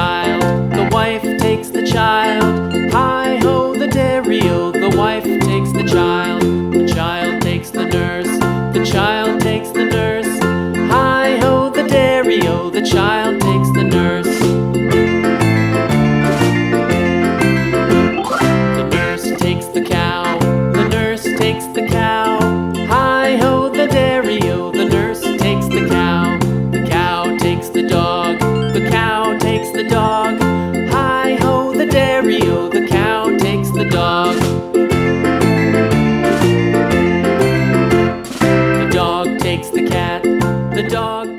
child, the wife takes the child. Hi-ho, the dairy-o, the wife takes the child takes the nurse, the child takes the nurse. Hi-ho, the dairy-o, the child takes the nurse. The nurse takes the cow, the nurse takes the cow. Hi-ho, the dairy-o, the nurse takes the cow. The cow takes the dog, the cow takes the dog. Hi-ho, the dairy-o, the cow takes the dog. The dog takes the cat, the dog